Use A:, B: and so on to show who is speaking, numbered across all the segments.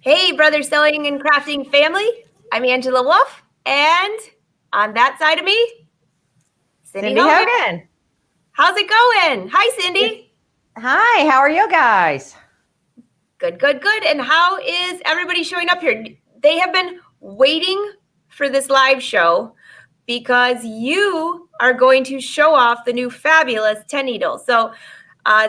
A: Hey, brother sewing and crafting family. I'm Angela Wolf, and on that side of me, Cindy Hogan.
B: Hogan.
A: How's it going? Hi, Cindy.
B: Hi, how are you guys?
A: Good, good, good. And how is everybody showing up here? They have been waiting for this live show because you are going to show off the new fabulous 10 needles. So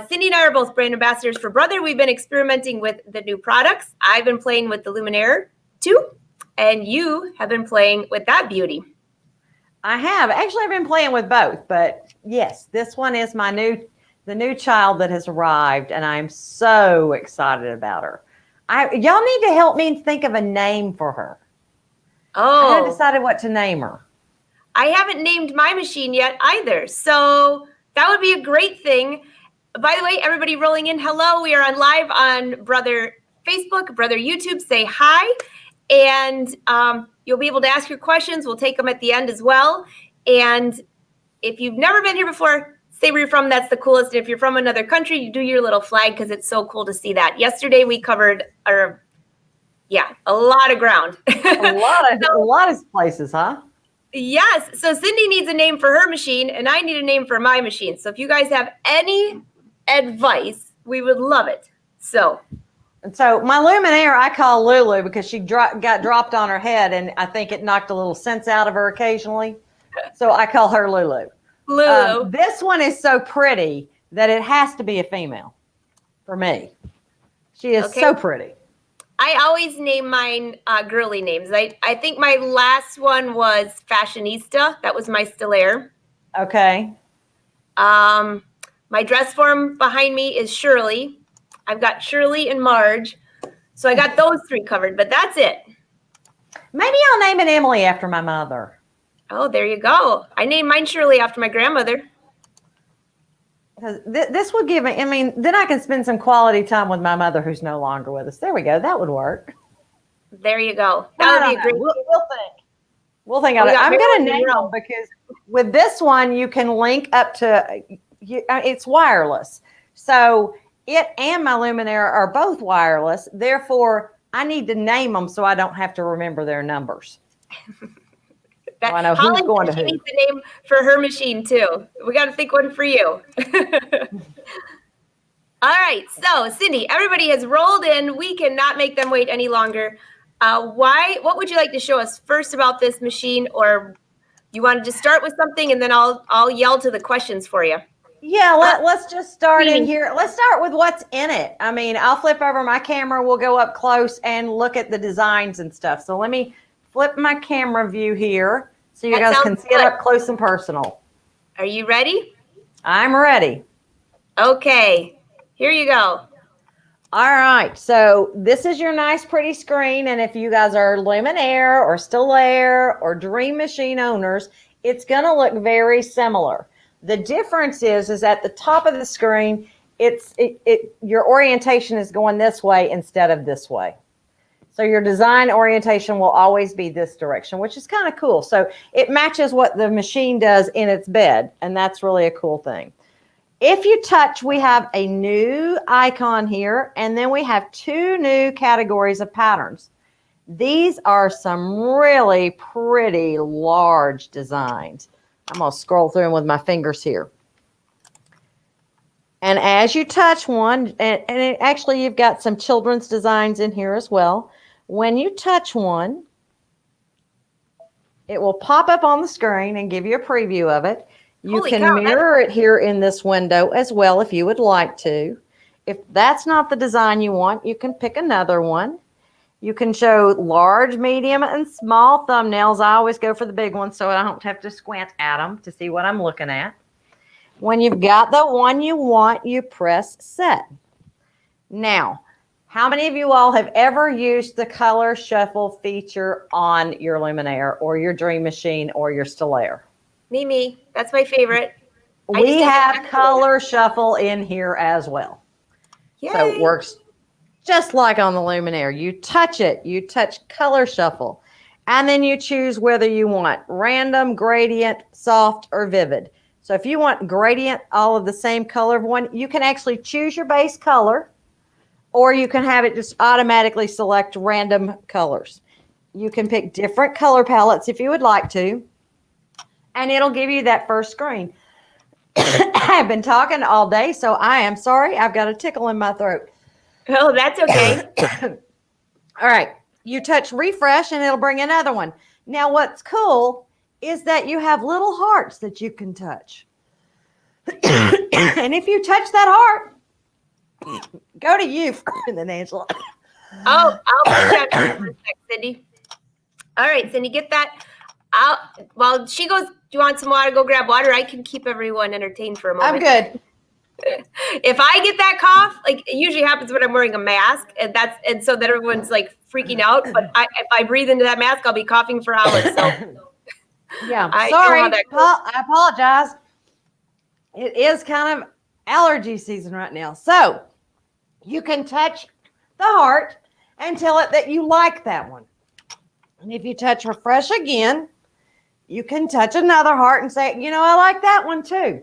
A: Cindy and I are both brand ambassadors for Brother. We've been experimenting with the new products. I've been playing with the Luminaire too, and you have been playing with that beauty.
B: I have. Actually, I've been playing with both, but yes, this one is the new child that has arrived, and I'm so excited about her. Y'all need to help me think of a name for her. I haven't decided what to name her.
A: I haven't named my machine yet either, so that would be a great thing. By the way, everybody rolling in, hello. We are on live on Brother Facebook, Brother YouTube. Say hi, and you'll be able to ask your questions. We'll take them at the end as well. And if you've never been here before, say where you're from. That's the coolest. If you're from another country, you do your little flag because it's so cool to see that. Yesterday we covered a lot of ground.
B: a lot of places, huh?
A: Yes. So Cindy needs a name for her machine, and I need a name for my machine. So if you guys have any advice, we would love it. So
B: my Luminaire I call Lulu because she got dropped on her head, and I think it knocked a little sense out of her occasionally. So I call her Lulu.
A: Lulu.
B: This one is so pretty that it has to be a female for me. She is so pretty.
A: I always name mine girly names. I think my last one was Fashionista. That was my Stellaire.
B: Okay.
A: My dress form behind me is Shirley. I've got Shirley and Marge. So I got those three covered, but that's it.
B: Maybe I'll name it Emily after my mother.
A: Oh, there you go. I named mine Shirley after my grandmother.
B: This would give me, then I can spend some quality time with my mother who's no longer with us. There we go. That would work.
A: There you go. That would be a great
B: We'll think. We'll think on it. I'm going to name them because with this one, you can link up to, it's wireless. So it and my Luminaire are both wireless. Therefore, I need to name them so I don't have to remember their numbers. I know who's going to who.
A: She needs a name for her machine too. We got to think one for you. All right. So Cindy, everybody has rolled in. We cannot make them wait any longer. What would you like to show us first about this machine, or you want to just start with something and then I'll yell to the questions for you?
B: Yeah, let's just start in here. Let's start with what's in it. I'll flip over my camera. We'll go up close and look at the designs and stuff. So let me flip my camera view here so you guys can see it up close and personal.
A: Are you ready?
B: I'm ready.
A: Okay, here you go.
B: All right, so this is your nice, pretty screen. And if you guys are Luminaire or Stellaire or Dream Machine owners, it's going to look very similar. The difference is at the top of the screen, your orientation is going this way instead of this way. So your design orientation will always be this direction, which is kind of cool. So it matches what the machine does in its bed, and that's really a cool thing. If you touch, we have a new icon here, and then we have two new categories of patterns. These are some really pretty large designs. I'm going to scroll through them with my fingers here. And as you touch one, and actually you've got some children's designs in here as well. When you touch one, it will pop up on the screen and give you a preview of it. You can mirror it here in this window as well if you would like to. If that's not the design you want, you can pick another one. You can show large, medium, and small thumbnails. I always go for the big ones so I don't have to squint at them to see what I'm looking at. When you've got the one you want, you press set. Now, how many of you all have ever used the color shuffle feature on your Luminaire or your Dream Machine or your Stellaire?
A: Me. That's my favorite.
B: We have color shuffle in here as well. Yay. So it works just like on the Luminaire. You touch it, you touch color shuffle, and then you choose whether you want random, gradient, soft, or vivid. So if you want gradient, all of the same color of one, you can actually choose your base color, or you can have it just automatically select random colors. You can pick different color palettes if you would like to, and it'll give you that first screen. I've been talking all day, so I am sorry. I've got a tickle in my throat.
A: Oh, that's okay.
B: All right. You touch refresh and it'll bring another one. Now, what's cool is that you have little hearts that you can touch. And if you touch that heart, go to you, and then Angela.
A: Oh, I'll put that in for a sec, Cindy. All right, Cindy, get that out. While she goes, do you want some water? Go grab water. I can keep everyone entertained for a moment.
B: I'm good.
A: If I get that cough, like it usually happens when I'm wearing a mask, and so that everyone's like freaking out. But if I breathe into that mask, I'll be coughing for hours. So
B: yeah,
A: I
B: apologize. It is kind of allergy season right now. So you can touch the heart and tell it that you like that one. And if you touch refresh again, you can touch another heart and say, I like that one too.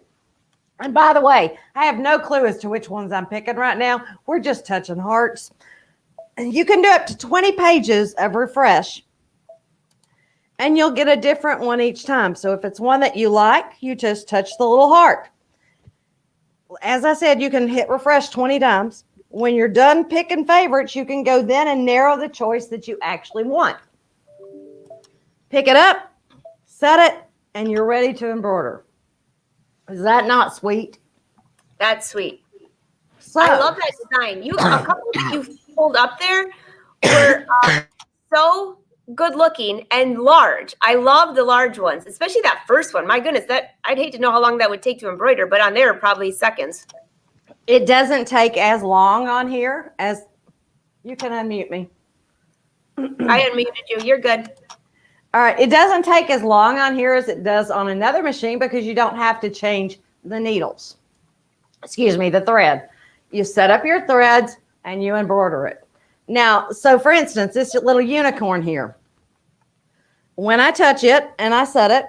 B: And by the way, I have no clue as to which ones I'm picking right now. We're just touching hearts. And you can do up to 20 pages of refresh, and you'll get a different one each time. So if it's one that you like, you just touch the little heart. As I said, you can hit refresh 20 times. When you're done picking favorites, you can go then and narrow the choice that you actually want. Pick it up, set it, and you're ready to embroider. Is that not sweet?
A: That's sweet.
B: So,
A: I love that design. A couple you pulled up there were so good looking and large. I love the large ones, especially that first one. My goodness, I'd hate to know how long that would take to embroider, but on there probably seconds.
B: It doesn't take as long on here as you can unmute me.
A: I unmuted you. You're good.
B: All right. It doesn't take as long on here as it does on another machine because you don't have to change the needles. Excuse me, the thread. You set up your threads and you embroider it. Now, so for instance, this little unicorn here. When I touch it and I set it,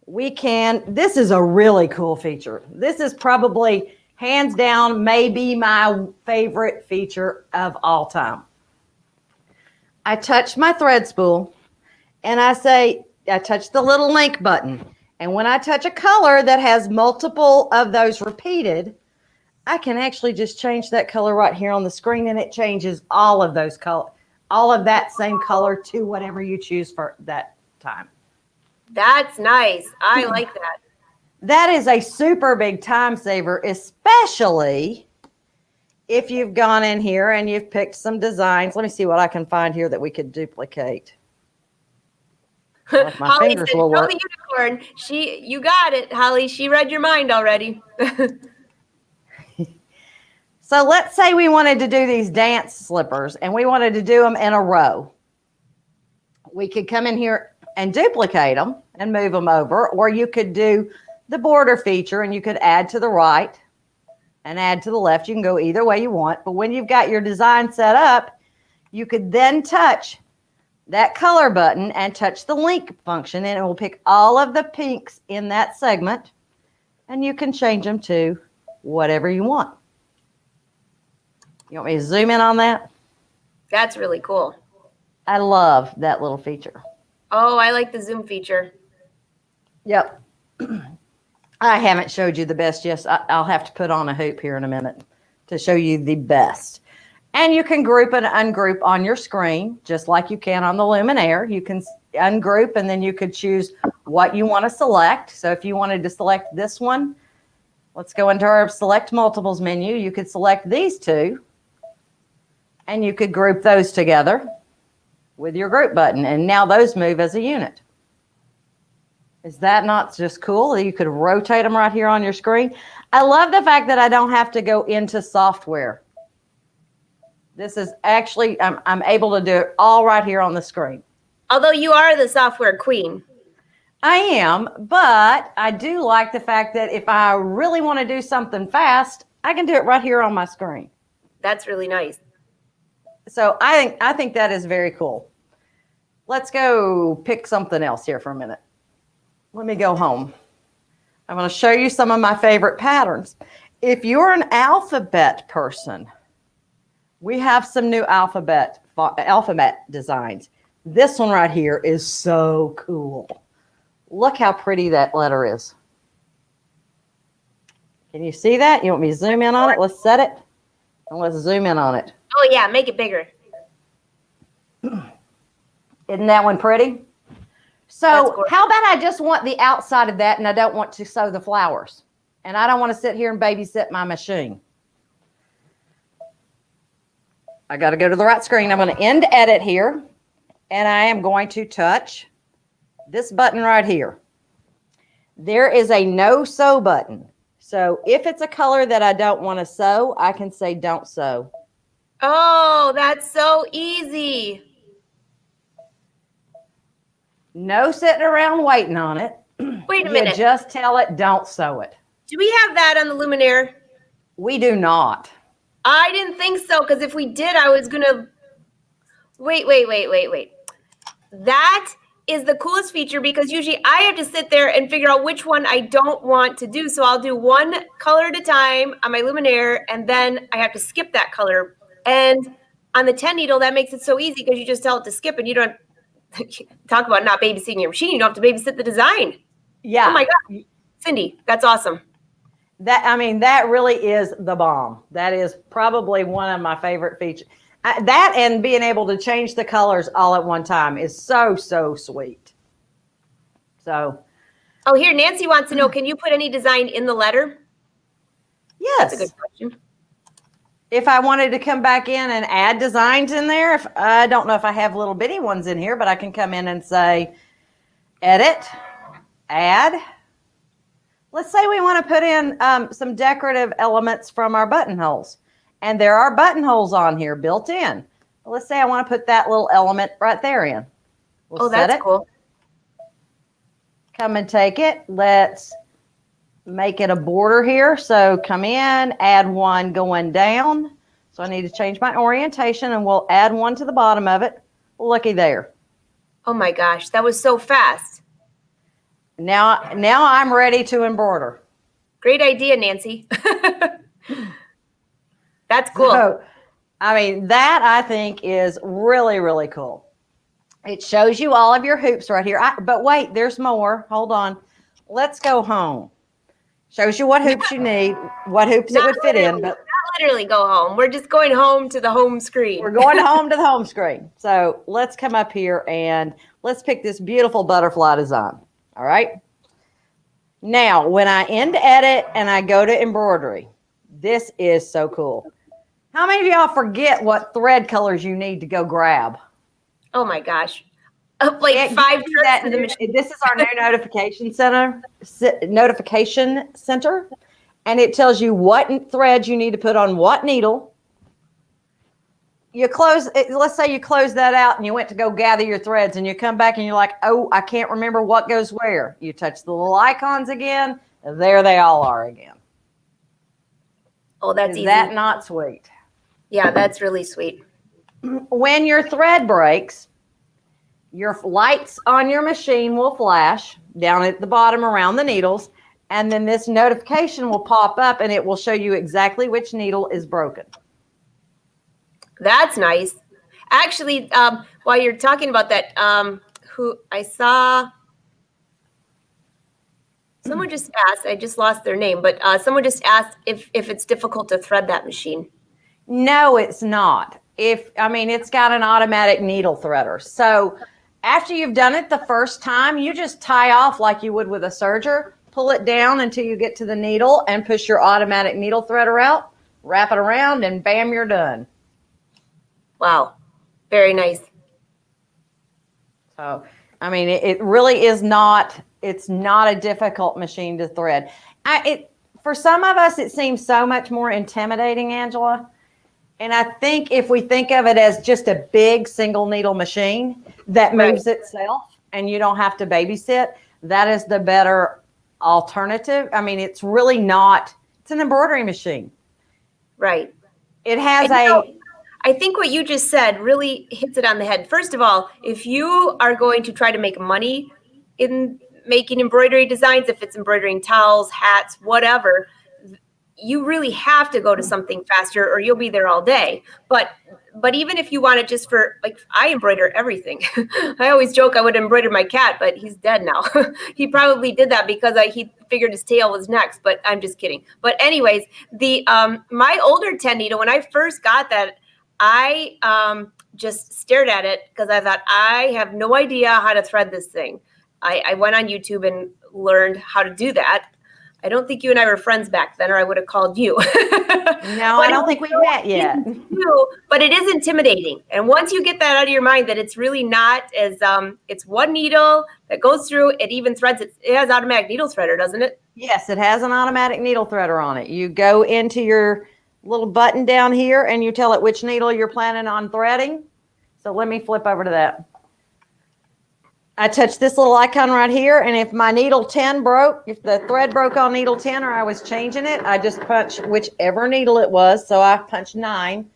B: this is a really cool feature. This is probably hands down, maybe my favorite feature of all time. I touch my thread spool and I touch the little link button. And when I touch a color that has multiple of those repeated, I can actually just change that color right here on the screen, and it changes all of those all of that same color to whatever you choose for that time.
A: That's nice. I like that.
B: That is a super big time saver, especially if you've gone in here and you've picked some designs. Let me see what I can find here that we could duplicate. Like my
A: Holly
B: fingers
A: said,
B: will work.
A: the unicorn. You got it, Holly. She read your mind already.
B: So let's say we wanted to do these dance slippers and we wanted to do them in a row. We could come in here and duplicate them and move them over, or you could do the border feature and you could add to the right and add to the left. You can go either way you want, but when you've got your design set up, you could then touch that color button and touch the link function, and it will pick all of the pinks in that segment, and you can change them to whatever you want. You want me to zoom in on that?
A: That's really cool.
B: I love that little feature.
A: Oh, I like the zoom feature.
B: Yep. I haven't showed you the best. Yes, I'll have to put on a hoop here in a minute to show you the best. And you can group and ungroup on your screen, just like you can on the Luminaire. You can ungroup, and then you could choose what you want to select. So if you wanted to select this one, let's go into our Select Multiples menu. You could select these two, and you could group those together with your group button. And now those move as a unit. Is that not just cool? You could rotate them right here on your screen. I love the fact that I don't have to go into software. This is actually, I'm able to do it all right here on the screen.
A: Although you are the software queen.
B: I am, but I do like the fact that if I really want to do something fast, I can do it right here on my screen.
A: That's really nice.
B: So I think that is very cool. Let's go pick something else here for a minute. Let me go home. I'm going to show you some of my favorite patterns. If you're an alphabet person, we have some new alphabet designs. This one right here is so cool. Look how pretty that letter is. Can you see that? You want me to zoom in on it? Let's set it. And let's zoom in on it.
A: Oh, yeah. Make it bigger.
B: Isn't that one pretty? So how about I just want the outside of that and I don't want to sew the flowers. And I don't want to sit here and babysit my machine. I got to go to the right screen. I'm going to end edit here. And I am going to touch this button right here. There is a no sew button. So if it's a color that I don't want to sew, I can say don't sew.
A: Oh, that's so easy.
B: No sitting around waiting on it.
A: Wait a minute.
B: You just tell it don't sew it.
A: Do we have that on the Luminaire?
B: We do not.
A: I didn't think so, because if we did, I was going to... Wait. That is the coolest feature, because usually I have to sit there and figure out which one I don't want to do. So I'll do one color at a time on my Luminaire, and then I have to skip that color. And on the 10 needle, that makes it so easy, because you just tell it to skip, and you don't talk about not babysitting your machine. You don't have to babysit the design.
B: Yeah.
A: Oh my God. Cindy, that's awesome.
B: That really is the bomb. That is probably one of my favorite features. That and being able to change the colors all at one time is so, so sweet. So.
A: Oh, here, Nancy wants to know, can you put any design in the letter?
B: Yes.
A: That's a good question.
B: If I wanted to come back in and add designs in there, I don't know if I have little bitty ones in here, but I can come in and say, edit, add. Let's say we want to put in some decorative elements from our buttonholes. And there are buttonholes on here built in. Let's say I want to put that little element right there in. We'll
A: that's cool.
B: Come and take it. Let's make it a border here. So come in, add one going down. So I need to change my orientation, and we'll add one to the bottom of it. Looky there.
A: Oh my gosh, that was so fast.
B: Now I'm ready to embroider.
A: Great idea, Nancy. That's cool.
B: So, that I think is really, really cool. It shows you all of your hoops right here. But wait, there's more. Hold on. Let's go home. Shows you what hoops you need, what hoops it would fit in. But
A: not literally go home. We're just going home to the home screen.
B: We're going home to the home screen. So let's come up here and let's pick this beautiful butterfly design. All right. Now, when I end edit and I go to embroidery, this is so cool. How many of y'all forget what thread colors you need to go grab?
A: Oh my gosh. Like 5 trips to the machine.
B: This is our new notification center. And it tells you what threads you need to put on what needle. You close, let's say you close that out and you went to go gather your threads and you come back and you're like, oh, I can't remember what goes where. You touch the little icons again, and there they all are again.
A: Oh, that's easy.
B: Is that not sweet?
A: Yeah, that's really sweet.
B: When your thread breaks, your lights on your machine will flash down at the bottom around the needles, and then this notification will pop up and it will show you exactly which needle is broken.
A: That's nice. Actually, while you're talking about that, who I saw, someone just asked, I just lost their name, but someone just asked if it's difficult to thread that machine.
B: No, it's not. It's got an automatic needle threader. So after you've done it the first time, you just tie off like you would with a serger, pull it down until you get to the needle and push your automatic needle threader out, wrap it around, and bam, you're done.
A: Wow. Very nice.
B: So, it really is not, it's not a difficult machine to thread. For some of us, it seems so much more intimidating, Angela. And I think if we think of it as just a big single needle machine that moves itself and you don't have to babysit, that is the better alternative. It's really not, it's an embroidery machine.
A: Right.
B: It has
A: I think what you just said really hits it on the head. First of all, if you are going to try to make money in making embroidery designs, if it's embroidering towels, hats, whatever, you really have to go to something faster or you'll be there all day. But even if you want it just for, like, I embroider everything. I always joke I would embroider my cat, but he's dead now. He probably did that because he figured his tail was next, but I'm just kidding. But anyways, the my older 10 needle, when I first got that, I just stared at it because I thought, I have no idea how to thread this thing. I went on YouTube and learned how to do that. I don't think you and I were friends back then, or I would have called you.
B: No, I don't think we met yet.
A: But it is intimidating. And once you get that out of your mind, that it's really not as, it's one needle that goes through, it even threads it. It has automatic needle threader, doesn't it?
B: Yes, it has an automatic needle threader on it. You go into your little button down here and you tell it which needle you're planning on threading. So let me flip over to that. I touch this little icon right here, and if my needle 10 broke, if the thread broke on needle 10 or I was changing it, I just punch whichever needle it was. So I punched 9,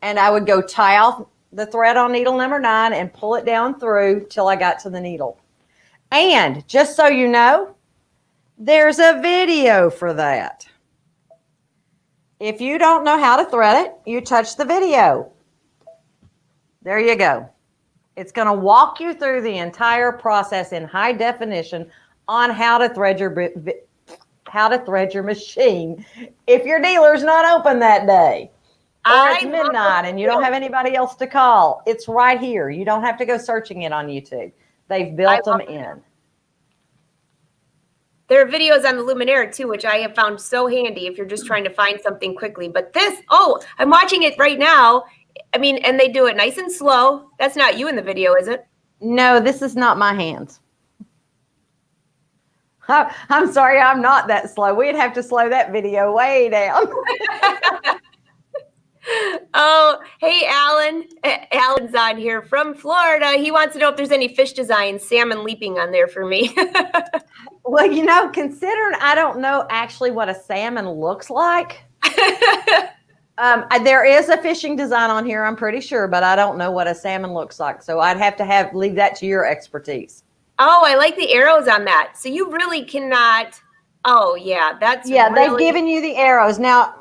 B: and I would go tie off the thread on needle number 9 and pull it down through till I got to the needle. And just so you know, there's a video for that. If you don't know how to thread it, you touch the video. There you go. It's going to walk you through the entire process in high definition on how to thread your machine if your dealer's not open that day. Or it's midnight and you don't have anybody else to call. It's right here. You don't have to go searching it on YouTube. They've built them in.
A: There are videos on the Luminaire too, which I have found so handy if you're just trying to find something quickly. But this, I'm watching it right now. I mean, and they do it nice and slow. That's not you in the video, is it?
B: No, this is not my hands. I'm sorry, I'm not that slow. We'd have to slow that video way down.
A: Oh, hey, Alan. Alan's on here from Florida. He wants to know if there's any fish designs, salmon leaping on there for me.
B: Well, you know, considering I don't know actually what a salmon looks like. There is a fishing design on here, I'm pretty sure, but I don't know what a salmon looks like. So I'd have to leave that to your expertise.
A: Oh, I like the arrows on that. So you really cannot. Oh, yeah, that's
B: yeah. Really... They've given you the arrows. Now,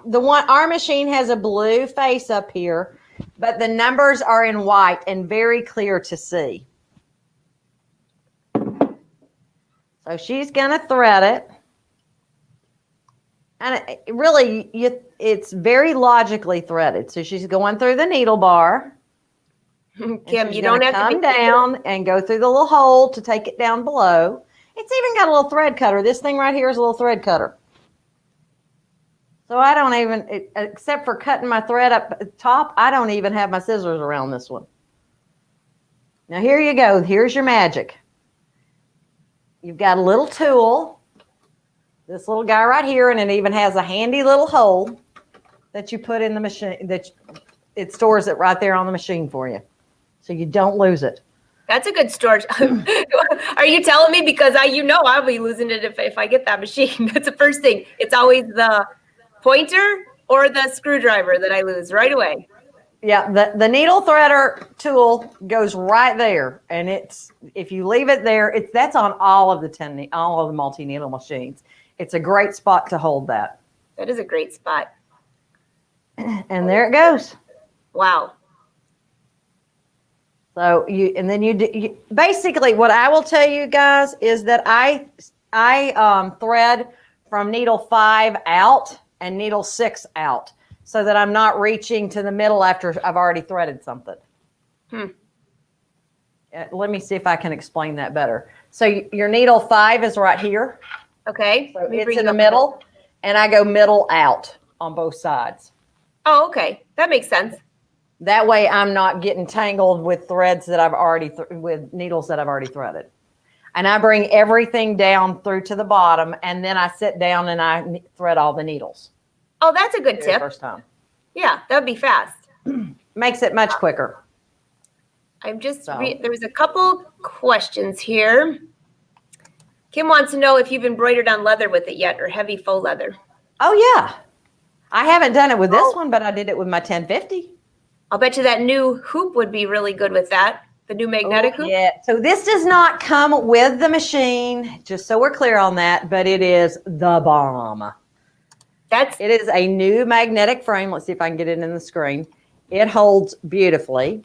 B: our machine has a blue face up here, but the numbers are in white and very clear to see. So she's going to thread it. And it's very logically threaded. So she's going through the needle bar.
A: Kim, you don't have to
B: come down and go through the little hole to take it down below. It's even got a little thread cutter. This thing right here is a little thread cutter. So I don't even, except for cutting my thread up at the top, I don't even have my scissors around this one. Now here you go. Here's your magic. You've got a little tool. This little guy right here, and it even has a handy little hole that you put in the machine, that it stores it right there on the machine for you, so you don't lose it.
A: That's a good storage. Are you telling me? Because I'll be losing it if I get that machine. That's the first thing. It's always the pointer or the screwdriver that I lose right away.
B: Yeah, the needle threader tool goes right there, and if you leave it there, that's on all of the multi-needle machines. It's a great spot to hold that.
A: That is a great spot.
B: And there it goes.
A: Wow.
B: So you basically what I will tell you guys is that I thread from needle 5 out and needle 6 out, so that I'm not reaching to the middle after I've already threaded something. Let me see if I can explain that better. So your needle 5 is right here.
A: Okay.
B: So it's in the middle, and I go middle out on both sides.
A: Oh, okay. That makes sense.
B: That way I'm not getting tangled with threads that with needles that I've already threaded. And I bring everything down through to the bottom, and then I sit down and I thread all the needles.
A: Oh, that's a good tip.
B: First time.
A: Yeah, that would be fast.
B: Makes it much quicker.
A: I'm just, there was a couple questions here. Kim wants to know if you've embroidered on leather with it yet, or heavy faux leather.
B: Oh, yeah. I haven't done it with this one, but I did it with my 1050.
A: I'll bet you that new hoop would be really good with that. The new magnetic hoop.
B: Yeah. So this does not come with the machine, just so we're clear on that, but it is the bomb. It is a new magnetic frame. Let's see if I can get it in the screen. It holds beautifully.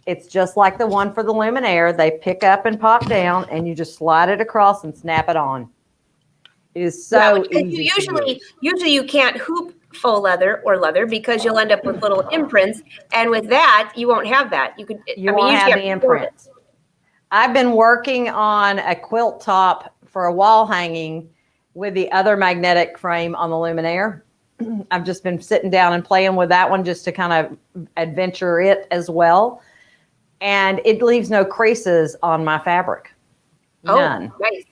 B: It's just like the one for the Luminaire. They pick up and pop down, and you just slide it across and snap it on. It is so easy.
A: Usually you can't hoop faux leather or leather because you'll end up with little imprints, and with that you won't have that. You
B: won't have the imprints. I've been working on a quilt top for a wall hanging with the other magnetic frame on the Luminaire. I've just been sitting down and playing with that one just to kind of adventure it as well. And it leaves no creases on my fabric. None.
A: Oh, nice.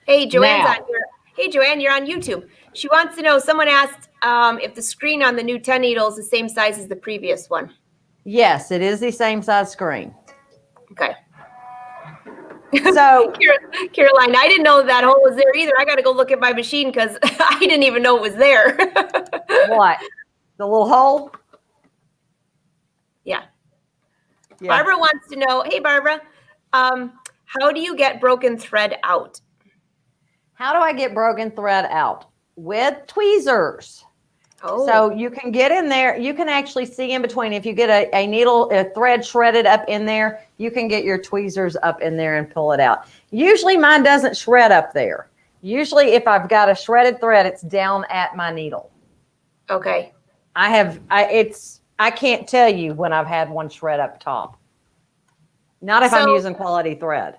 A: Hey, Joanne's on here. Hey, Joanne, you're on YouTube. She wants to know, someone asked if the screen on the new 10 needle is the same size as the previous one.
B: Yes, it is the same size screen.
A: Okay.
B: So,
A: Caroline, I didn't know that hole was there either. I got to go look at my machine because I didn't even know it was there.
B: What? The little hole?
A: Yeah. Barbara wants to know, hey, Barbara, how do you get broken thread out?
B: How do I get broken thread out? With tweezers.
A: Oh.
B: So you can get in there. You can actually see in between. If you get a thread shredded up in there, you can get your tweezers up in there and pull it out. Usually mine doesn't shred up there. Usually if I've got a shredded thread, it's down at my needle.
A: Okay.
B: I can't tell you when I've had one shred up top. Not if I'm using quality thread.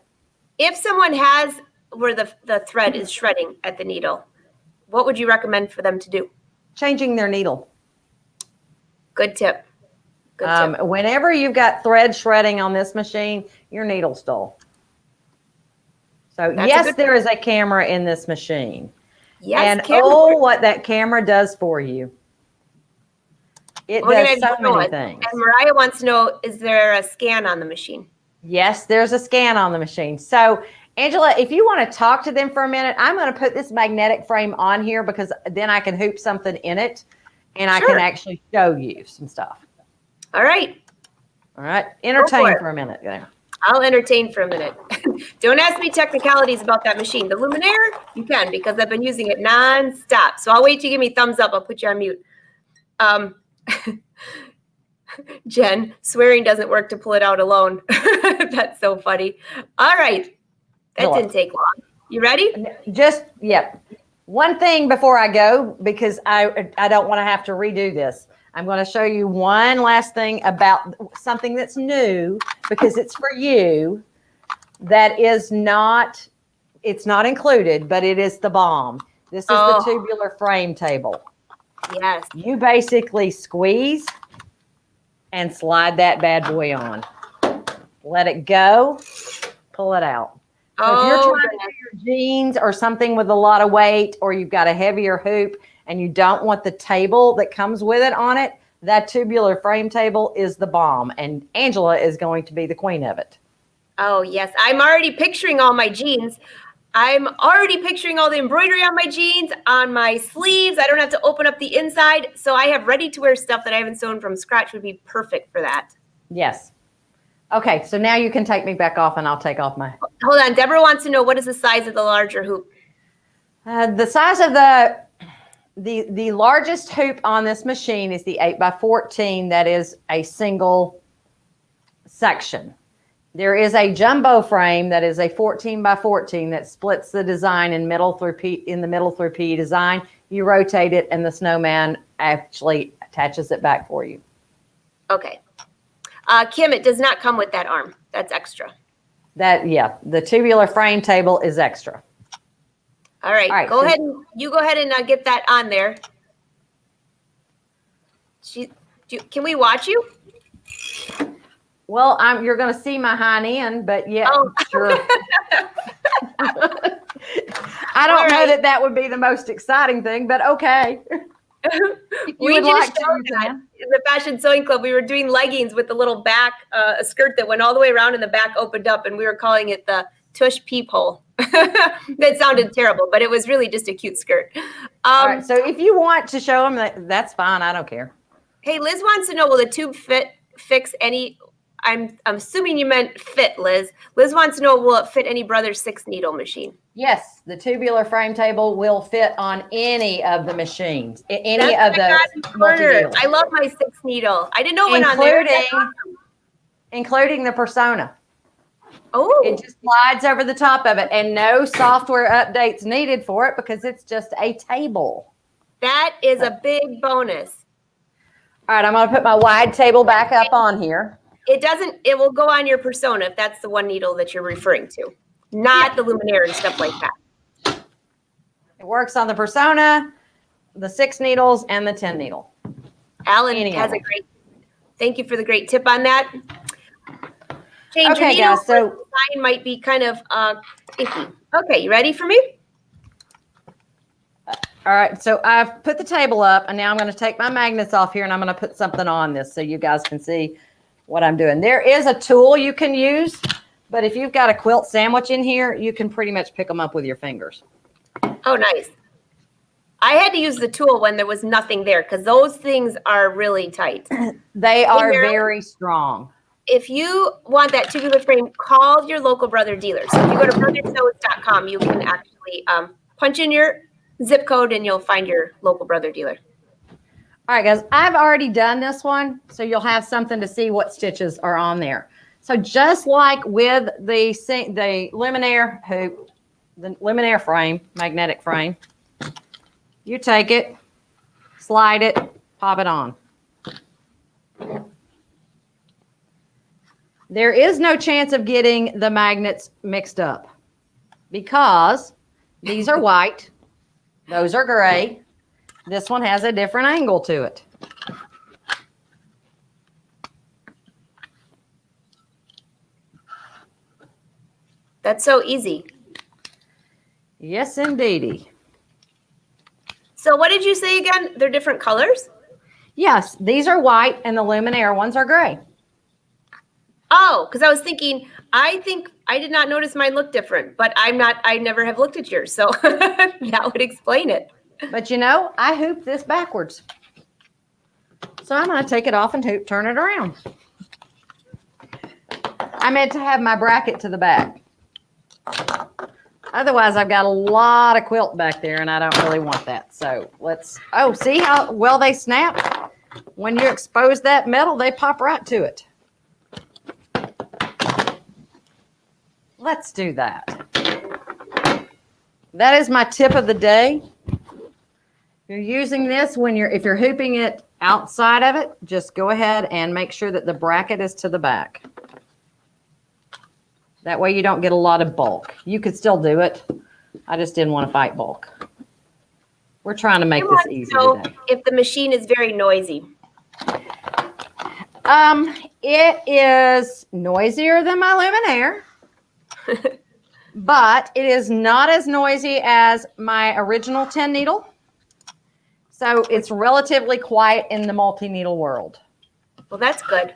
A: If someone has where the thread is shredding at the needle, what would you recommend for them to do?
B: Changing their needle.
A: Good tip. Good tip.
B: Whenever you've got thread shredding on this machine, your needle's dull. So yes, there is a camera in this machine.
A: Yes,
B: and what that camera does for you. It does so many things.
A: And Mariah wants to know, is there a scan on the machine?
B: Yes, there's a scan on the machine. So Angela, if you want to talk to them for a minute, I'm going to put this magnetic frame on here because then I can hoop something in it and I can actually show you some stuff.
A: All right.
B: All right. Entertain for a minute there.
A: I'll entertain for a minute. Don't ask me technicalities about that machine. The Luminaire, you can because I've been using it nonstop. So I'll wait till you give me thumbs up. I'll put you on mute. Jen, swearing doesn't work to pull it out alone. That's so funny. All right. That didn't take long. You ready?
B: One thing before I go, because I don't want to have to redo this. I'm going to show you one last thing about something that's new because it's for you. That is not, it's not included, but it is the bomb. This is the tubular frame table.
A: Yes. You
B: basically squeeze and slide that bad boy on. Let it go. Pull it out. So if you're trying to do your jeans or something with a lot of weight, or you've got a heavier hoop and you don't want the table that comes with it on it, that tubular frame table is the bomb. And Angela is going to be the queen of it.
A: Oh, yes. I'm already picturing all my jeans. I'm already picturing all the embroidery on my jeans, on my sleeves. I don't have to open up the inside. So I have ready-to-wear stuff that I haven't sewn from scratch would be perfect for that.
B: Yes. Okay, so now you can take me back off and I'll take off my...
A: Hold on. Deborah wants to know, what is the size of the larger hoop?
B: The size of the largest hoop on this machine is the 8x14. That is a single section. There is a jumbo frame that is a 14x14 that splits the design in the middle through P design. You rotate it and the snowman actually attaches it back for you.
A: Okay. Kim, it does not come with that arm. That's extra.
B: The tubular frame table is extra.
A: All right. Go ahead and get that on there. Can we watch you?
B: Well, you're going to see my hind end, but yeah, sure. I don't know that would be the most exciting thing, but okay.
A: We would like to in the Fashion Sewing Club. We were doing leggings with the little back, a skirt that went all the way around and the back opened up, and we were calling it the tush peephole. That sounded terrible, but it was really just a cute skirt.
B: All right, so if you want to show them, that's fine. I don't care.
A: Hey, Liz wants to know, will the tube fix any I'm assuming you meant fit, Liz. Liz wants to know, will it fit any Brother 6 needle machine?
B: Yes, the tubular frame table will fit on any of the machines, any
A: That's
B: of the multi-deals.
A: I love my 6 needle. I didn't know it went on there.
B: Including the Persona.
A: Oh.
B: It just slides over the top of it, and no software updates needed for it because it's just a table.
A: That is a big bonus.
B: All right, I'm going to put my wide table back up on here.
A: It will go on your Persona if that's the one needle that you're referring to, not the Luminaire and stuff like that.
B: It works on the Persona, the 6 needles, and the 10 needle.
A: Alan has a great, thank you for the great tip on that. Change your needle,
B: guys, so
A: design might be kind of iffy. Okay, you ready for me?
B: All right, so I've put the table up, and now I'm going to take my magnets off here, and I'm going to put something on this so you guys can see what I'm doing. There is a tool you can use, but if you've got a quilt sandwich in here, you can pretty much pick them up with your fingers.
A: Oh, nice. I had to use the tool when there was nothing there because those things are really tight.
B: They are very strong.
A: If you want that tubular frame, call your local Brother dealer. So if you go to brothersews.com, you can actually punch in your zip code and you'll find your local Brother dealer.
B: All right, guys, I've already done this one, so you'll have something to see what stitches are on there. So just like with the Luminaire hoop, the Luminaire frame, magnetic frame, you take it, slide it, pop it on. There is no chance of getting the magnets mixed up because these are white, those are gray. This one has a different angle to it.
A: That's so easy.
B: Yes, indeedy.
A: So what did you say again? They're different colors?
B: Yes, these are white and the Luminaire ones are gray.
A: Oh, because I was thinking, I did not notice mine look different, but I never have looked at yours. So that would explain it.
B: But you know, I hooped this backwards. So I'm going to take it off and turn it around. I meant to have my bracket to the back. Otherwise, I've got a lot of quilt back there and I don't really want that. So see how well they snap? When you expose that metal, they pop right to it. Let's do that. That is my tip of the day. You're using this if you're hooping it outside of it, just go ahead and make sure that the bracket is to the back. That way you don't get a lot of bulk. You could still do it. I just didn't want to fight bulk. We're trying to make this easy today.
A: If the machine is very noisy.
B: It is noisier than my Luminaire. But it is not as noisy as my original 10 needle. So it's relatively quiet in the multi-needle world.
A: Well, that's good.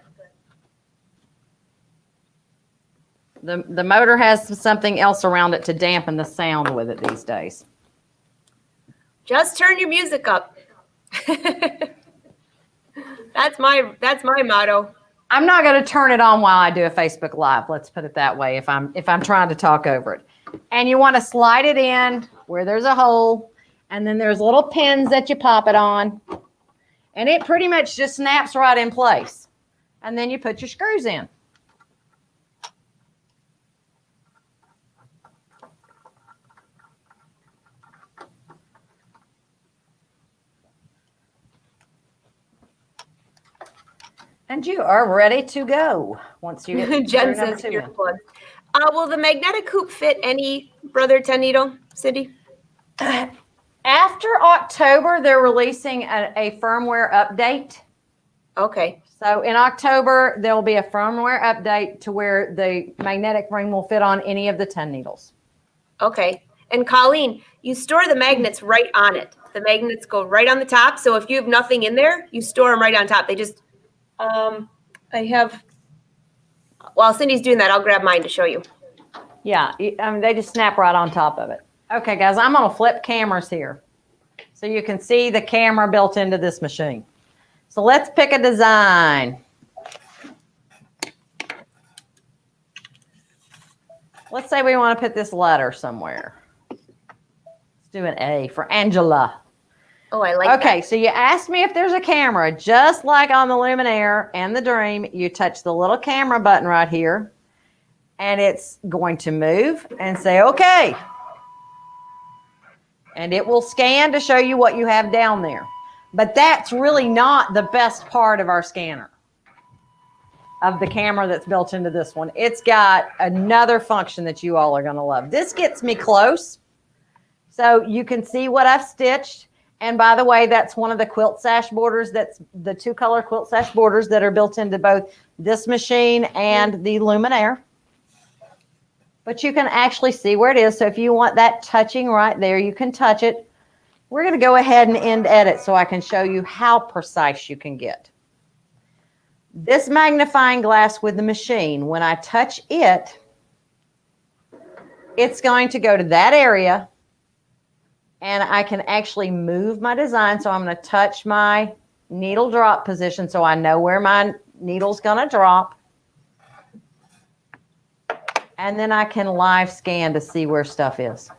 B: The motor has something else around it to dampen the sound with it these days.
A: Just turn your music up. That's my motto.
B: I'm not going to turn it on while I do a Facebook Live. Let's put it that way. If I'm trying to talk over it, and you want to slide it in where there's a hole, and then there's little pins that you pop it on, and it pretty much just snaps right in place. And then you put your screws in. And you are ready to go once you get
A: Jen says will the magnetic hoop fit any Brother 10 needle, Cindy?
B: After October, they're releasing a firmware update.
A: Okay.
B: So in October, there will be a firmware update to where the magnetic ring will fit on any of the 10 needles.
A: Okay. And Colleen, you store the magnets right on it. The magnets go right on the top. So if you have nothing in there, you store them right on top. They just while Cindy's doing that, I'll grab mine to show you.
B: Yeah, they just snap right on top of it. Okay, guys, I'm going to flip cameras here so you can see the camera built into this machine. So let's pick a design. Let's say we want to put this letter somewhere. Let's do an A for Angela.
A: Oh, I like that.
B: Okay, so you asked me if there's a camera. Just like on the Luminaire and the Dream, you touch the little camera button right here, and it's going to move and say, okay. And it will scan to show you what you have down there. But that's really not the best part of our scanner, of the camera that's built into this one. It's got another function that you all are going to love. This gets me close, so you can see what I've stitched. And by the way, that's one of the quilt sash borders. That's the 2-color quilt sash borders that are built into both this machine and the Luminaire. But you can actually see where it is. So if you want that touching right there, you can touch it. We're going to go ahead and end edit so I can show you how precise you can get. This magnifying glass with the machine, when I touch it, it's going to go to that area. And I can actually move my design. So I'm going to touch my needle drop position so I know where my needle's going to drop. And then I can live scan to see where stuff is.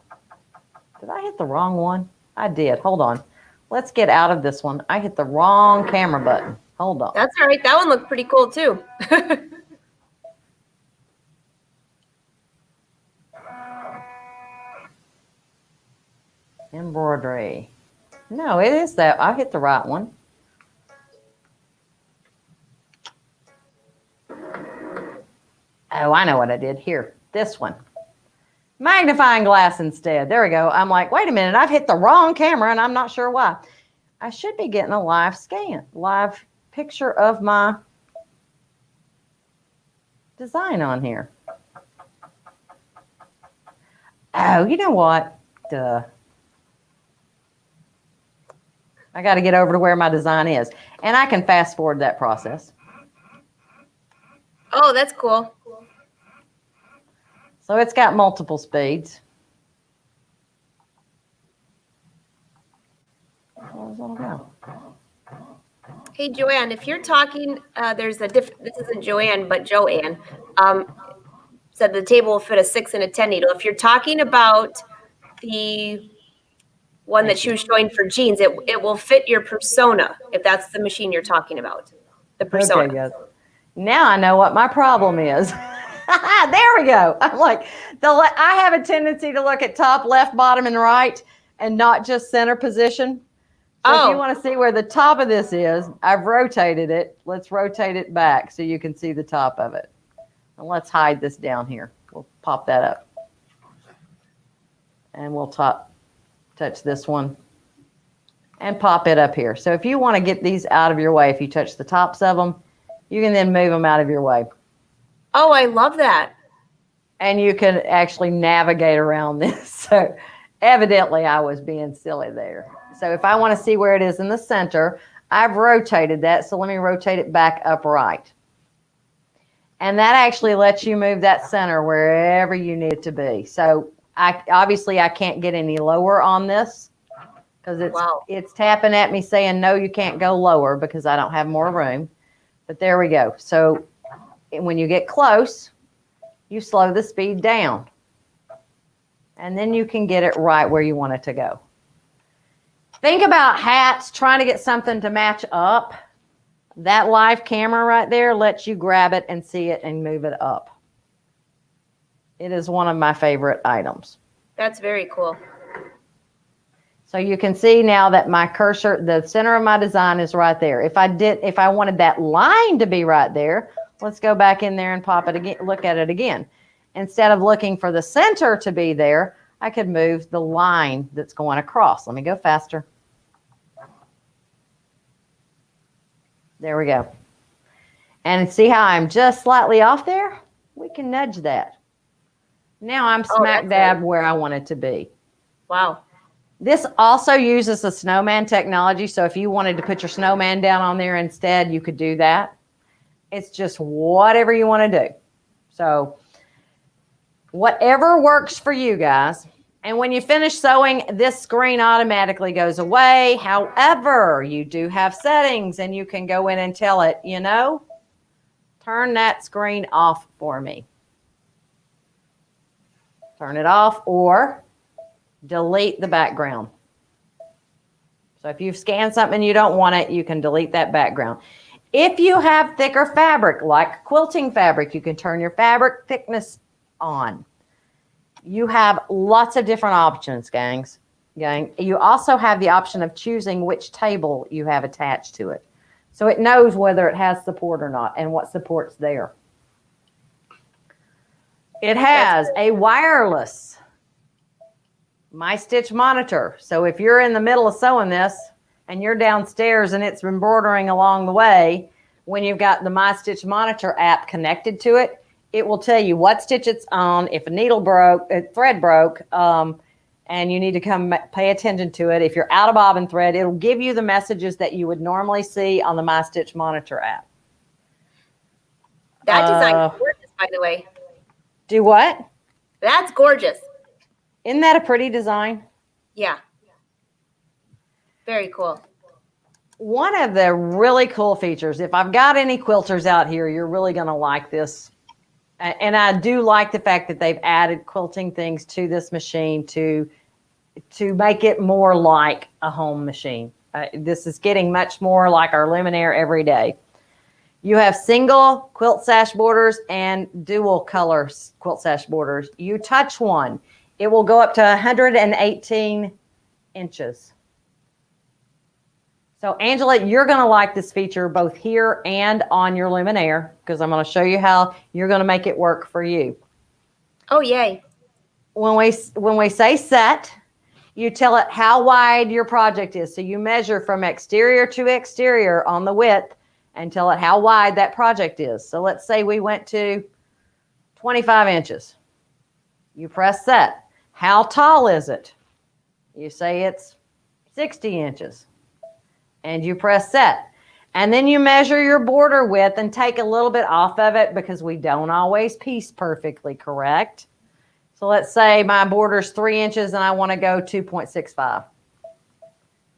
B: Did I hit the wrong one? I did. Hold on. Let's get out of this one. I hit the wrong camera button. Hold on.
A: That's all right. That one looked pretty cool too.
B: Embroidery. No, it is that. I hit the right one. Oh, I know what I did. Here, this one. Magnifying glass instead. There we go. I'm like, wait a minute. I've hit the wrong camera and I'm not sure why. I should be getting a live scan, live picture of my design on here. Oh, you know what? Duh. I got to get over to where my design is. And I can fast forward that process.
A: Oh, that's cool.
B: So it's got multiple speeds. Where's that go?
A: Hey, Joanne, if you're talking, there's a this isn't Joanne, but Joanne, said the table will fit a 6 and a 10 needle. If you're talking about the one that she was showing for jeans, it will fit your persona, if that's the machine you're talking about, the persona.
B: Okay, guys. Now I know what my problem is. There we go. I'm like, I have a tendency to look at top, left, bottom, and right, and not just center position. So if you want to see where the top of this is, I've rotated it. Let's rotate it back so you can see the top of it. And let's hide this down here. We'll pop that up. And we'll touch this one and pop it up here. So if you want to get these out of your way, if you touch the tops of them, you can then move them out of your way.
A: Oh, I love that.
B: And you can actually navigate around this. So evidently I was being silly there. So if I want to see where it is in the center, I've rotated that. So let me rotate it back upright. And that actually lets you move that center wherever you need it to be. So obviously I can't get any lower on this because it's tapping at me saying, no, you can't go lower because I don't have more room. But there we go. So when you get close, you slow the speed down. And then you can get it right where you want it to go. Think about hats, trying to get something to match up. That live camera right there lets you grab it and see it and move it up. It is one of my favorite items.
A: That's very cool.
B: So you can see now that my cursor, the center of my design is right there. If I wanted that line to be right there, let's go back in there and pop it again, look at it again. Instead of looking for the center to be there, I could move the line that's going across. Let me go faster. There we go. And see how I'm just slightly off there? We can nudge that. Now I'm smack dab where I want it to be.
A: Wow.
B: This also uses the snowman technology. So if you wanted to put your snowman down on there instead, you could do that. It's just whatever you want to do. So whatever works for you guys. And when you finish sewing, this screen automatically goes away. However, you do have settings and you can go in and tell it, turn that screen off for me. turn it off, or delete the background. So if you've scanned something and you don't want it, you can delete that background. If you have thicker fabric, like quilting fabric, you can turn your fabric thickness on. You have lots of different options, gang. You also have the option of choosing which table you have attached to it. So it knows whether it has support or not and what support's there. It has a wireless My Stitch monitor. So if you're in the middle of sewing this and you're downstairs and it's embroidering along the way, when you've got the My Stitch monitor app connected to it, it will tell you what stitch it's on, if a needle broke, a thread broke, and you need to come pay attention to it. If you're out of bobbin thread, it'll give you the messages that you would normally see on the My Stitch monitor app.
A: That design is gorgeous, by the way.
B: Do what?
A: That's gorgeous.
B: Isn't that a pretty design?
A: Yeah. Very cool.
B: One of the really cool features, if I've got any quilters out here, you're really going to like this. And I do like the fact that they've added quilting things to this machine to make it more like a home machine. This is getting much more like our Luminaire every day. You have single quilt sash borders and dual color quilt sash borders. You touch one, it will go up to 118 inches. So Angela, you're going to like this feature both here and on your Luminaire, because I'm going to show you how you're going to make it work for you.
A: Oh, yay.
B: When we say set, you tell it how wide your project is. So you measure from exterior to exterior on the width and tell it how wide that project is. So let's say we went to 25 inches. You press set. How tall is it? You say it's 60 inches. And you press set. And then you measure your border width and take a little bit off of it because we don't always piece perfectly correct. So let's say my border's 3 inches and I want to go 2.65.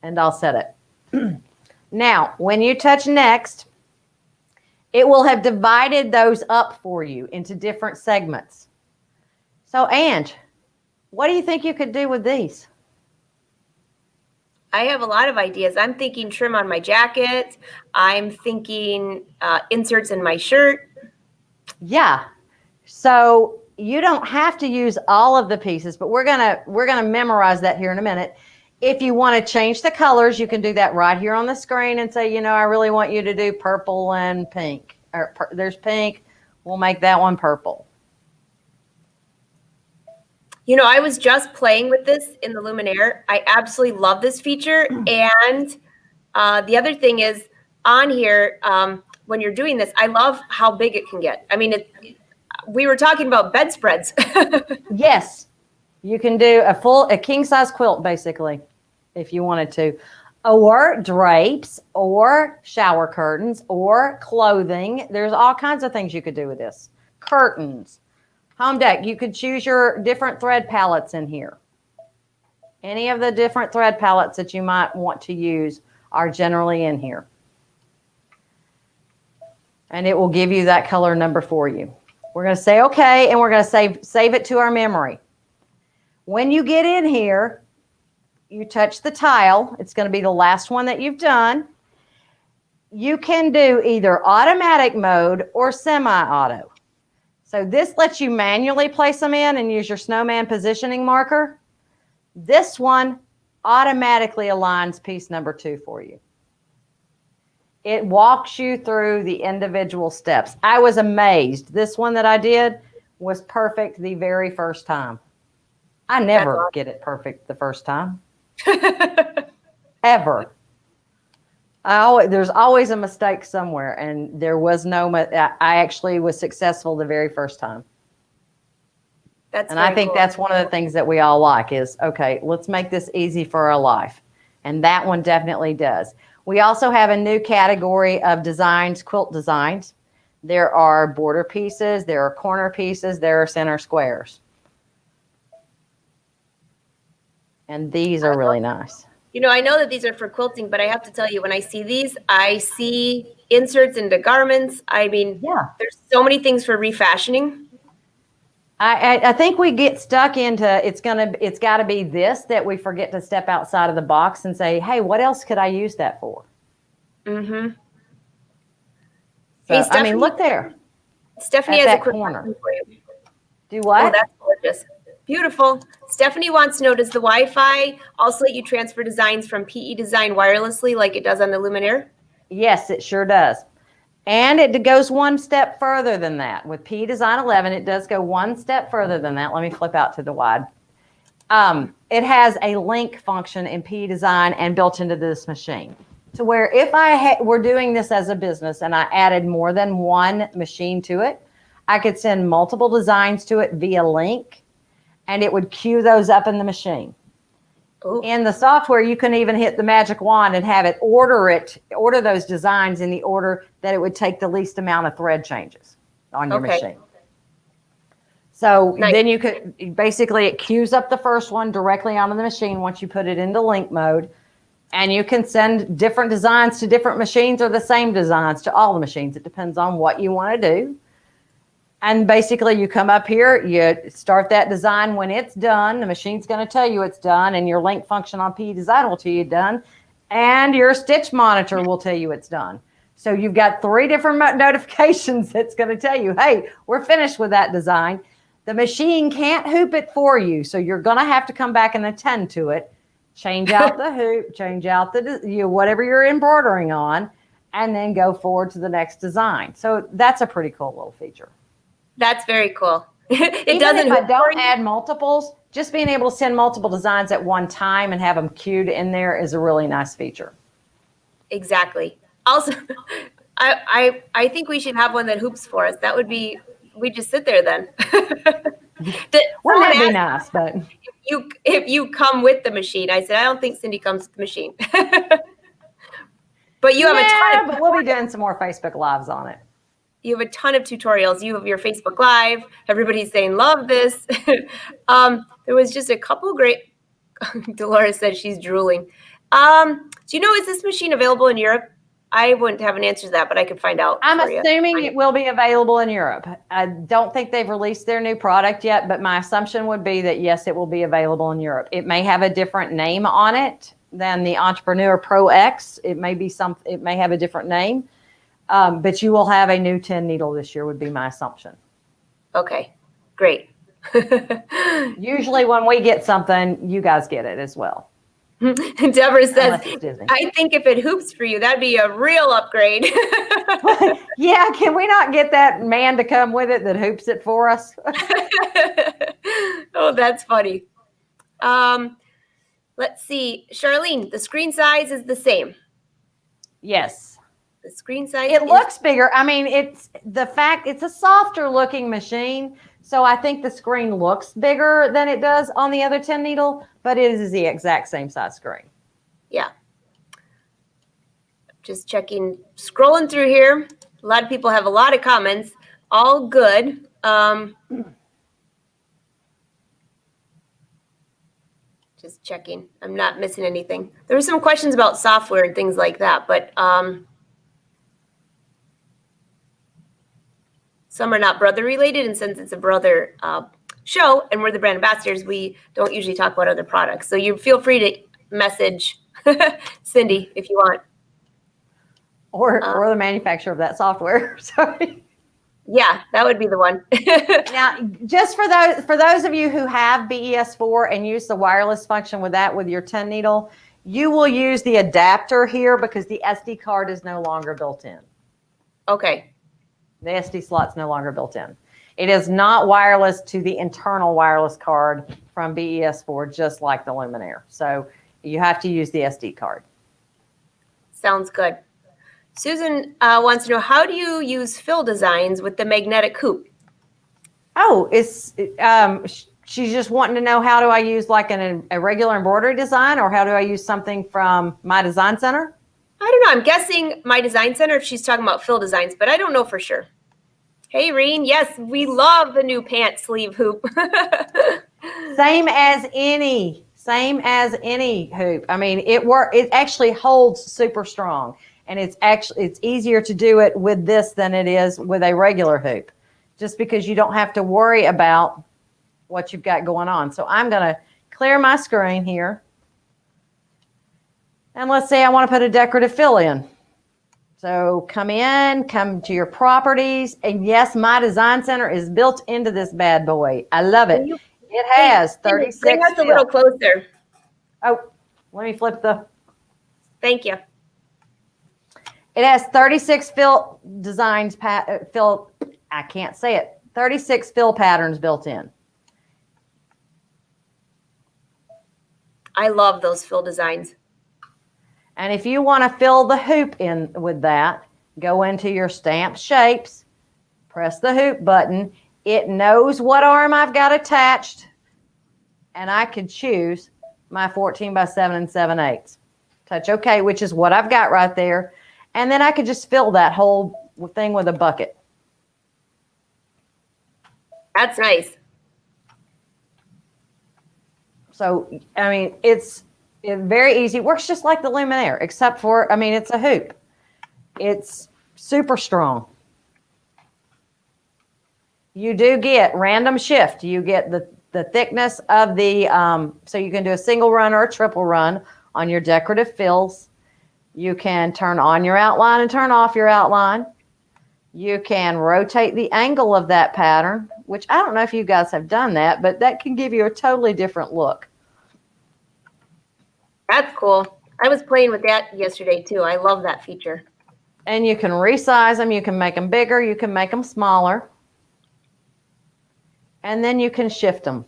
B: And I'll set it. Now, when you touch next, it will have divided those up for you into different segments. So, Ange, what do you think you could do with these?
A: I have a lot of ideas. I'm thinking trim on my jacket. I'm thinking inserts in my shirt.
B: Yeah. So you don't have to use all of the pieces, but we're gonna memorize that here in a minute. If you want to change the colors, you can do that right here on the screen and say, you know, I really want you to do purple and pink. Or there's pink. We'll make that one purple.
A: You know, I was just playing with this in the Luminaire. I absolutely love this feature. And the other thing is on here, when you're doing this, I love how big it can get. I mean, we were talking about bedspreads.
B: Yes, you can do a king size quilt basically, if you wanted to, or drapes, or shower curtains, or clothing. There's all kinds of things you could do with this. Curtains. Home deck, you could choose your different thread palettes in here. Any of the different thread palettes that you might want to use are generally in here. And it will give you that color number for you. We're going to say okay, and we're going to save it to our memory. When you get in here, you touch the tile. It's going to be the last one that you've done. You can do either automatic mode or semi-auto. So this lets you manually place them in and use your snowman positioning marker. This one automatically aligns piece number 2 for you. It walks you through the individual steps. I was amazed. This one that I did was perfect the very first time. I never get it perfect the first time. Ever. There's always a mistake somewhere, and there was no. I actually was successful the very first time. And I think that's one of the things that we all like is, okay, let's make this easy for our life. And that one definitely does. We also have a new category of designs, quilt designs. There are border pieces, there are corner pieces, there are center squares. And these are really nice.
A: You know, I know that these are for quilting, but I have to tell you, when I see these, I see inserts into garments. I mean, yeah, there's so many things for refashioning.
B: I think we get stuck into it's got to be this that we forget to step outside of the box and say, hey, what else could I use that for?
A: Mm-hmm.
B: So,
A: Hey, Stephanie,
B: I mean, look there.
A: Stephanie
B: at
A: has
B: that
A: a quick
B: corner.
A: question for you.
B: Do what?
A: Oh, that's gorgeous. Beautiful. Stephanie wants to know, does the Wi-Fi also let you transfer designs from PE Design wirelessly like it does on the Luminaire?
B: Yes, it sure does. And it goes one step further than that. With PE Design 11, it does go one step further than that. Let me flip out to the wide. It has a link function in PE Design and built into this machine. To where if I were doing this as a business and I added more than one machine to it, I could send multiple designs to it via link, and it would queue those up in the machine.
A: Ooh.
B: In the software, you can even hit the magic wand and have it order those designs in the order that it would take the least amount of thread changes on your machine. So
A: nice.
B: Then you could, basically it queues up the first one directly onto the machine once you put it into link mode. And you can send different designs to different machines or the same designs to all the machines. It depends on what you want to do. And basically you come up here, you start that design. When it's done, the machine's going to tell you it's done, and your link function on PE Design will tell you done, and your stitch monitor will tell you it's done. So you've got 3 different notifications that's going to tell you, hey, we're finished with that design. The machine can't hoop it for you, so you're going to have to come back and attend to it. Change out the hoop, change out the whatever you're embroidering on, and then go forward to the next design. So that's a pretty cool little feature.
A: That's very cool.
B: Even
A: doesn't.
B: If I don't add multiples, just being able to send multiple designs at one time and have them queued in there is a really nice feature.
A: Exactly. Also, I think we should have one that hoops for us. That would be, we just sit there then.
B: Wouldn't that be nice? But
A: if you come with the machine, I said, I don't think Cindy comes with the machine. But you have a ton.
B: But we'll be doing some more Facebook Lives on it.
A: You have a ton of tutorials. You have your Facebook Live. Everybody's saying, love this. There was just a couple great, Dolores said she's drooling. Do you know, is this machine available in Europe? I wouldn't have an answer to that, but I could find out.
B: I'm assuming it will be available in Europe. I don't think they've released their new product yet, but my assumption would be that yes, it will be available in Europe. It may have a different name on it than the Entrepreneur Pro X. It may have a different name, but you will have a new 10 needle this year would be my assumption.
A: Okay, great.
B: Usually when we get something, you guys get it as well.
A: Deborah says, I think if it hoops for you, that'd be a real upgrade.
B: Yeah, can we not get that man to come with it that hoops it for us?
A: Oh, that's funny. Let's see. Charlene, the screen size is the same.
B: Yes.
A: The screen size.
B: It looks bigger. I mean, it's a softer looking machine. So I think the screen looks bigger than it does on the other 10 needle, but it is the exact same size screen.
A: Yeah. Just checking, scrolling through here. A lot of people have a lot of comments. All good. Just checking. I'm not missing anything. There were some questions about software and things like that, but some are not brother related, and since it's a brother show and we're the brand ambassadors, we don't usually talk about other products. So you feel free to message Cindy if you want.
B: Or the manufacturer of that software. Sorry.
A: Yeah, that would be the one.
B: Now, just for those of you who have BES4 and use the wireless function with that with your 10 needle, you will use the adapter here because the SD card is no longer built in.
A: Okay.
B: The SD slot's no longer built in. It is not wireless to the internal wireless card from BES4, just like the Luminaire. So you have to use the SD card.
A: Sounds good. Susan wants to know, how do you use fill designs with the magnetic Coupe?
B: Oh, she's just wanting to know, how do I use like a regular embroidery design, or how do I use something from My Design Center?
A: I don't know. I'm guessing My Design Center if she's talking about fill designs, but I don't know for sure. Hey, Reen. Yes, we love the new pant sleeve hoop.
B: Same as any hoop. I mean, it actually holds super strong, and it's easier to do it with this than it is with a regular hoop, just because you don't have to worry about what you've got going on. So I'm going to clear my screen here. And let's say I want to put a decorative fill in. So come to your properties. And yes, my design center is built into this bad boy. I love it. It has 36
A: Bring us a little closer.
B: Oh, let me flip the.
A: Thank you.
B: It has 36 fill designs, I can't say it. 36 fill patterns built in.
A: I love those fill designs.
B: And if you want to fill the hoop in with that, go into your stamp shapes, press the hoop button. It knows what arm I've got attached, and I can choose my 14 by 7 7/8. Touch OK, which is what I've got right there. And then I could just fill that whole thing with a bucket.
A: That's nice.
B: So, I mean, it's very easy. It works just like the Luminaire, except for, I mean, it's a hoop. It's super strong. You do get random shift. You get the thickness of the, so you can do a single run or a triple run on your decorative fills. You can turn on your outline and turn off your outline. You can rotate the angle of that pattern, which I don't know if you guys have done that, but that can give you a totally different look.
A: That's cool. I was playing with that yesterday too. I love that feature.
B: And you can resize them. You can make them bigger. You can make them smaller. And then you can shift them.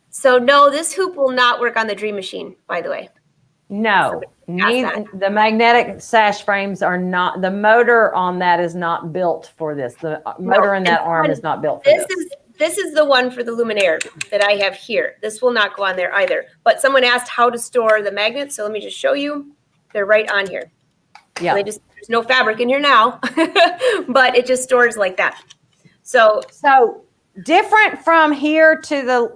A: So no, this hoop will not work on the Dream Machine, by the way.
B: No, the magnetic sash frames are not, the motor on that is not built for this. The motor in that arm is not built for this.
A: This is the one for the Luminaire that I have here. This will not go on there either. But someone asked how to store the magnets, so let me just show you. They're right on here.
B: Yeah.
A: So there's no fabric in here now, but it just stores like that. So
B: different from here to the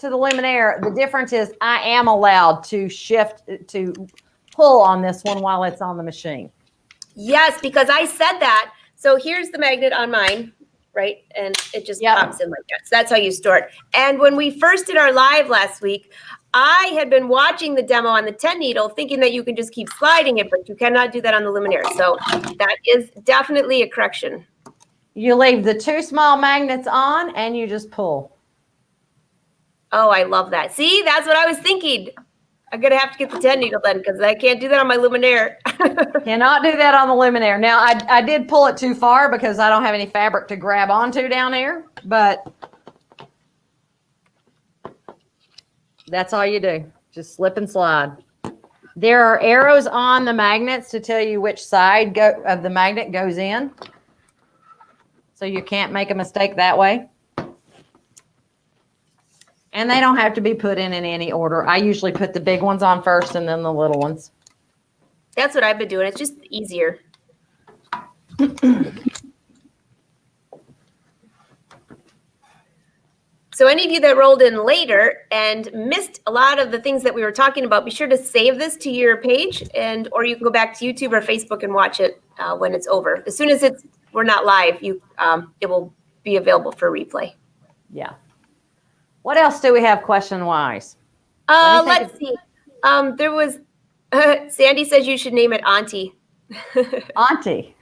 B: Luminaire, the difference is I am allowed to pull on this one while it's on the machine.
A: Yes, because I said that. So here's the magnet on mine, right? And it just pops in like that. So that's how you store it. And when we first did our live last week, I had been watching the demo on the 10 needle thinking that you can just keep sliding it, but you cannot do that on the Luminaire. So that is definitely a correction.
B: You leave the two small magnets on and you just pull.
A: Oh, I love that. See, that's what I was thinking. I'm going to have to get the 10 needle then because I can't do that on my Luminaire.
B: Cannot do that on the Luminaire. Now, I did pull it too far because I don't have any fabric to grab onto down here, but that's all you do. Just slip and slide. There are arrows on the magnets to tell you which side of the magnet goes in. So you can't make a mistake that way. And they don't have to be put in any order. I usually put the big ones on first and then the little ones.
A: That's what I've been doing. It's just easier. So any of you that rolled in later and missed a lot of the things that we were talking about, be sure to save this to your page, or you can go back to YouTube or Facebook and watch it when it's over. As soon as we're not live, it will be available for replay.
B: Yeah. What else do we have question-wise?
A: Let's see. There was Sandy says you should name it Auntie.
B: Auntie.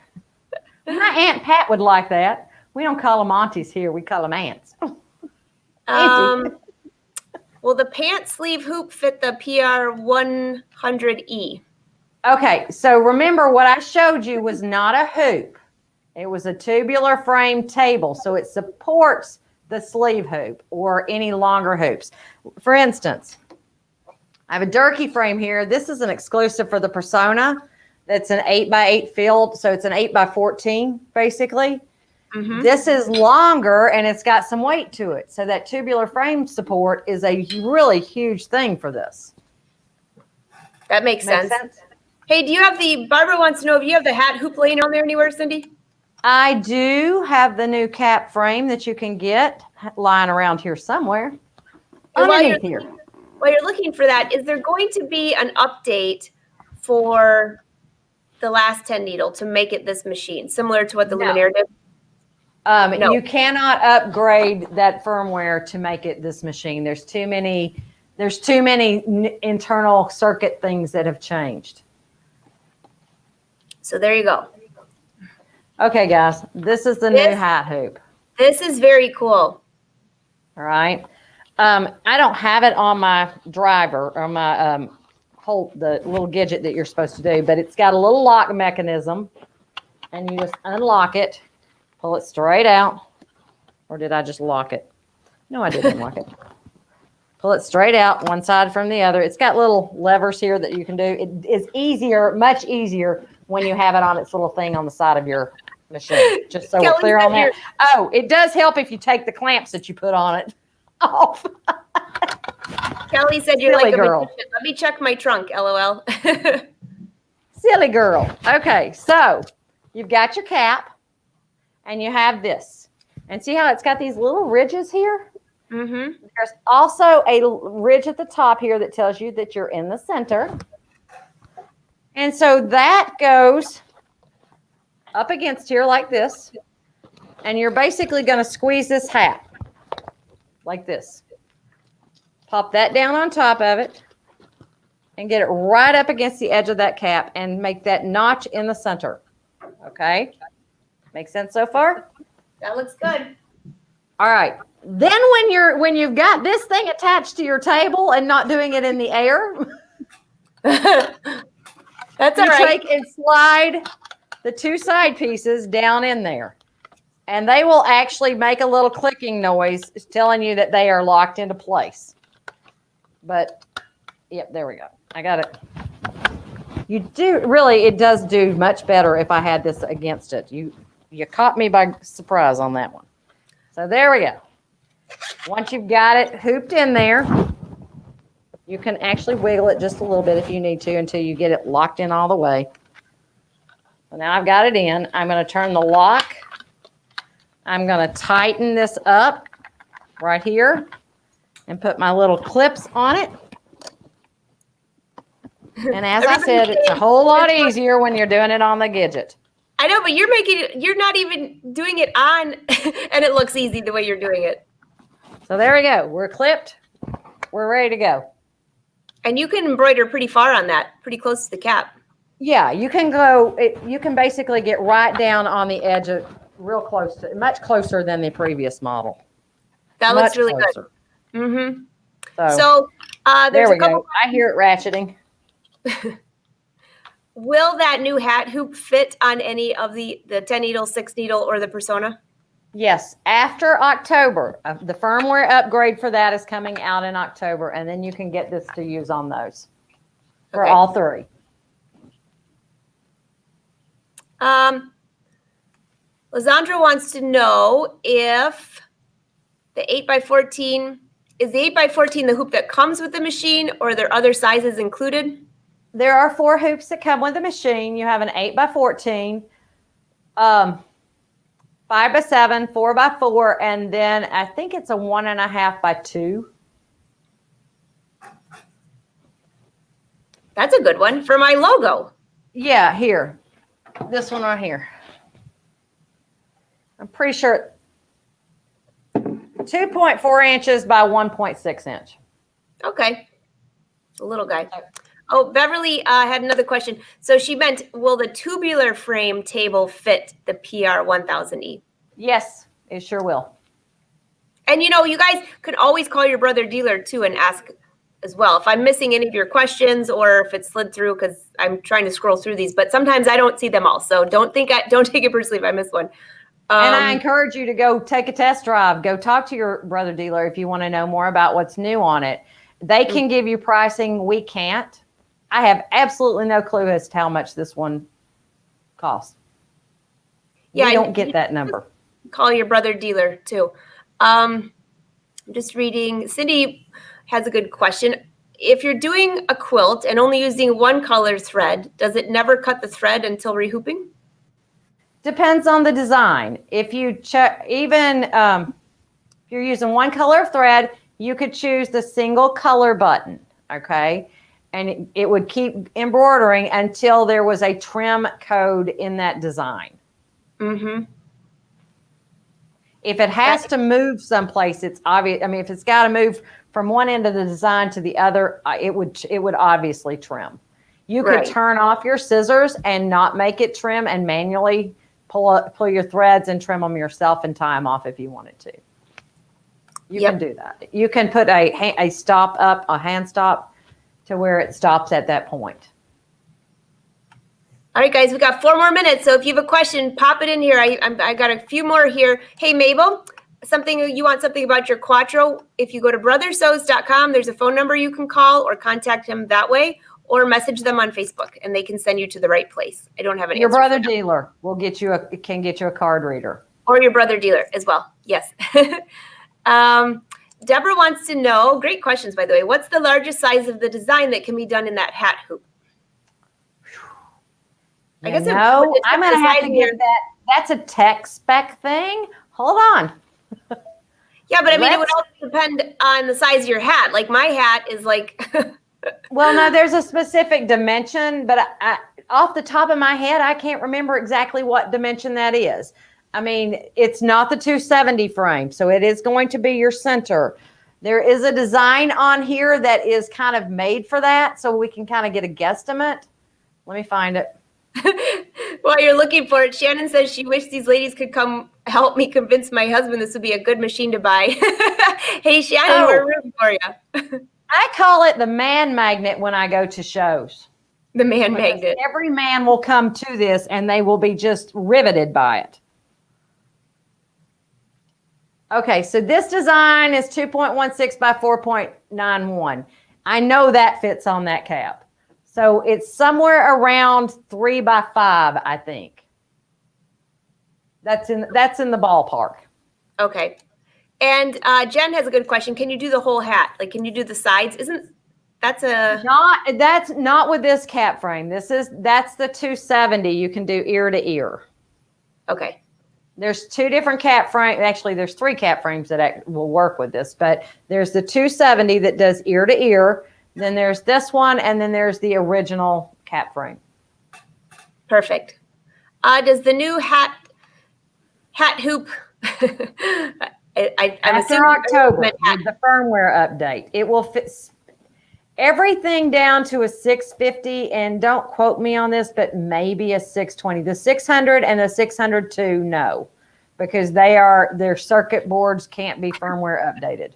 B: My Aunt Pat would like that. We don't call them aunties here. We call them aunts.
A: Well, the pant sleeve hoop fit the PR100E.
B: Okay, so remember what I showed you was not a hoop. It was a tubular frame table, so it supports the sleeve hoop or any longer hoops. For instance, I have a Durkee frame here. This is an exclusive for the Persona. That's an 8x8 field, so it's an 8x14 basically. Mm-hmm. This is longer and it's got some weight to it. So that tubular frame support is a really huge thing for this.
A: That makes sense. Hey, Barbara wants to know if you have the hat hoop laying on there anywhere, Cindy?
B: I do have the new cap frame that you can get lying around here somewhere. Underneath here.
A: While you're looking for that, is there going to be an update for the last 10 needle to make it this machine, similar to what the Luminaire did? No.
B: You cannot upgrade that firmware to make it this machine. There's too many internal circuit things that have changed.
A: So there you go.
B: Okay, guys, this is the new hat hoop.
A: This is very cool.
B: All right. I don't have it on my driver or my the little gadget that you're supposed to do, but it's got a little lock mechanism, and you just unlock it, pull it straight out. Or did I just lock it? No, I didn't lock it. Pull it straight out, one side from the other. It's got little levers here that you can do. It is easier, much easier, when you have it on its little thing on the side of your machine. Just so we're clear on that. Oh, it does help if you take the clamps that you put on it off.
A: Kelly said you're like a magician. Let me check my trunk, LOL.
B: Silly girl. Okay, so you've got your cap, and you have this. And see how it's got these little ridges here?
A: Mm-hmm.
B: There's also a ridge at the top here that tells you that you're in the center. And so that goes up against here like this. And you're basically going to squeeze this hat like this. Pop that down on top of it and get it right up against the edge of that cap and make that notch in the center. Okay? Make sense so far?
A: That looks good.
B: All right. Then when you've got this thing attached to your table and not doing it in the air,
A: that's all right.
B: Take and slide the two side pieces down in there. And they will actually make a little clicking noise telling you that they are locked into place. But, yep, there we go. I got it. It does do much better if I had this against it. You caught me by surprise on that one. So there we go. Once you've got it hooped in there, you can actually wiggle it just a little bit if you need to until you get it locked in all the way. So now I've got it in. I'm going to turn the lock. I'm going to tighten this up right here and put my little clips on it. And as I said, it's a whole lot easier when you're doing it on the gadget.
A: I know, but you're not even doing it on, and it looks easy the way you're doing it.
B: So there we go. We're clipped. We're ready to go.
A: And you can embroider pretty far on that, pretty close to the cap.
B: Yeah, you can go. You can basically get right down on the edge of real close to, much closer than the previous model.
A: That looks really good. Mm-hmm. So
B: there's a couple. I hear it ratcheting.
A: Will that new hat hoop fit on any of the 10 needle, 6 needle, or the Persona?
B: Yes. After October, the firmware upgrade for that is coming out in October, and then you can get this to use on those for all three.
A: Lizandra wants to know if the 8x14 is the 8x14 the hoop that comes with the machine, or are there other sizes included?
B: There are 4 hoops that come with the machine. You have an 8x14, 5x7, 4x4, and then I think it's a 1.5x2.
A: That's a good one for my logo.
B: Yeah, here. This one right here. I'm pretty sure 2.4 inches by 1.6 inch.
A: Okay. A little guy. Oh, Beverly had another question. So she meant, will the tubular frame table fit the PR1000E?
B: Yes, it sure will.
A: And you guys could always call your brother dealer too and ask as well. If I'm missing any of your questions or if it slid through, because I'm trying to scroll through these, but sometimes I don't see them all. So don't take it personally if I miss one.
B: And I encourage you to go take a test drive. Go talk to your brother dealer if you want to know more about what's new on it. They can give you pricing. We can't. I have absolutely no clue as to how much this one costs. Yeah, we don't get that number.
A: Call your brother dealer too. I'm just reading. Cindy has a good question. If you're doing a quilt and only using one color thread, does it never cut the thread until rehooping?
B: Depends on the design. If you check, even if you're using one color of thread, you could choose the single color button. Okay. and it would keep embroidering until there was a trim code in that design.
A: Mm-hmm.
B: If it has to move someplace, it's obvious. I mean, if it's got to move from one end of the design to the other, it would obviously trim. You could turn off your scissors and not make it trim and manually pull your threads and trim them yourself and tie them off if you wanted to. You can do that. You can put a stop up, a hand stop, to where it stops at that point.
A: All right, guys, we got 4 more minutes. So if you have a question, pop it in here. I got a few more here. Hey, Mabel, you want something about your Quattro? If you go to brothersews.com, there's a phone number you can call or contact him that way, or message them on Facebook, and they can send you to the right place. I don't have an answer.
B: Your brother dealer will can get you a card reader.
A: Or your brother dealer as well. Yes. Deborah wants to know, great questions, by the way, what's the largest size of the design that can be done in that hat hoop?
B: I'm going to have to give that. That's a tech spec thing. Hold on.
A: Yeah, but I mean, it would also depend on the size of your hat. Like my hat is like...
B: Well, no, there's a specific dimension, but off the top of my head, I can't remember exactly what dimension that is. I mean, it's not the 270 frame, so it is going to be your center. There is a design on here that is kind of made for that, so we can kind of get a guesstimate. Let me find it.
A: While you're looking for it, Shannon says she wished these ladies could come help me convince my husband this would be a good machine to buy. Hey, Shannon, we're rooting for you.
B: I call it the man magnet when I go to shows.
A: The man magnet.
B: Every man will come to this and they will be just riveted by it. Okay, so this design is 2.16 by 4.91. I know that fits on that cap. So it's somewhere around 3 by 5, I think. That's in the ballpark.
A: Okay. And Jen has a good question. Can you do the whole hat? Like, can you do the sides? That's not with this cap frame. That's the 270. You can do ear to ear. Okay.
B: There's 2 different cap frames. Actually, there's 3 cap frames that will work with this, but there's the 270 that does ear to ear. Then there's this one, and then there's the original cap frame.
A: Perfect. Does the new hat hoop? I'm
B: After October, with the firmware update, it will fit everything down to a 650, and don't quote me on this, but maybe a 620. The 600 and the 602, no, because their circuit boards can't be firmware updated.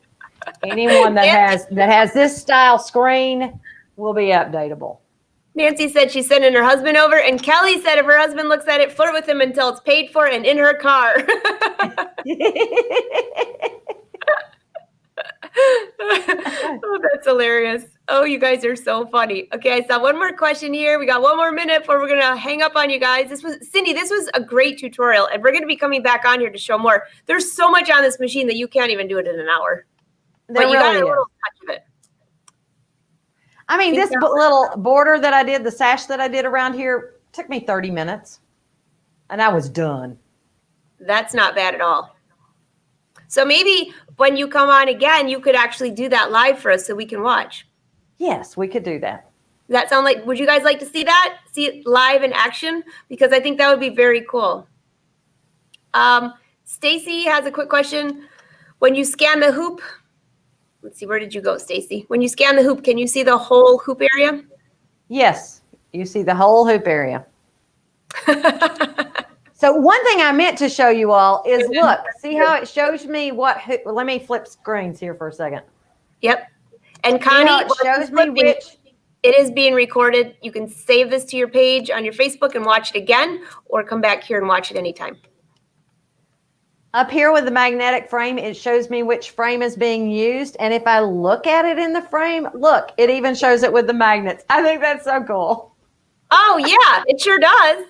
B: Anyone that has this style screen will be updatable.
A: Nancy said she's sending her husband over, and Kelly said if her husband looks at it, flirt with him until it's paid for and in her car. Oh, that's hilarious. Oh, you guys are so funny. Okay, I saw one more question here. We got 1 more minute before we're going to hang up on you guys. Cindy, this was a great tutorial, and we're going to be coming back on here to show more. There's so much on this machine that you can't even do it in an hour. But you got a little touch of it.
B: I mean, this little border that I did, the sash that I did around here, took me 30 minutes, and I was done.
A: That's not bad at all. So maybe when you come on again, you could actually do that live for us so we can watch.
B: Yes, we could do that.
A: Does that sound like, would you guys like to see that? See it live in action? Because I think that would be very cool. Stacy has a quick question. When you scan the hoop, let's see, where did you go, Stacy? When you scan the hoop, can you see the whole hoop area?
B: Yes, you see the whole hoop area. So one thing I meant to show you all is, look, see how it shows me what hoop. Let me flip screens here for a second.
A: Yep. And Connie,
B: it shows me which.
A: It is being recorded. You can save this to your page on your Facebook and watch it again, or come back here and watch it anytime.
B: Up here with the magnetic frame, it shows me which frame is being used. And if I look at it in the frame, look, it even shows it with the magnets. I think that's so cool.
A: Oh, yeah, it sure does.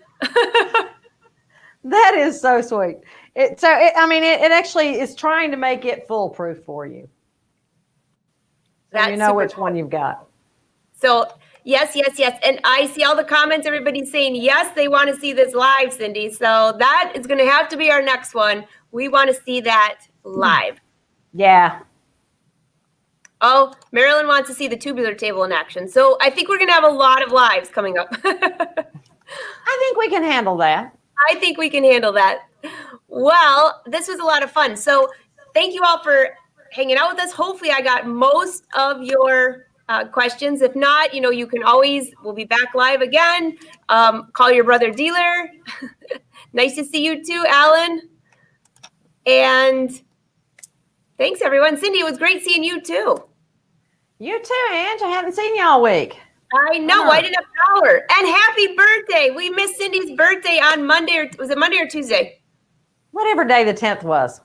B: That is so sweet. It actually is trying to make it foolproof for you. So you know which one you've got.
A: So yes. And I see all the comments. Everybody's saying, yes, they want to see this live, Cindy. So that is going to have to be our next one. We want to see that live.
B: Yeah.
A: Oh, Marilyn wants to see the tubular table in action. So I think we're going to have a lot of lives coming up.
B: I think we can handle that.
A: I think we can handle that. Well, this was a lot of fun. So thank you all for hanging out with us. Hopefully I got most of your questions. If not, you can always, we'll be back live again. Call your brother dealer. Nice to see you too, Alan. And thanks, everyone. Cindy, it was great seeing you too.
B: You too, Ange. I haven't seen you all week.
A: I know. I didn't have power. And happy birthday. We missed Cindy's birthday on Monday. Was it Monday or Tuesday?
B: Whatever day the 10th was.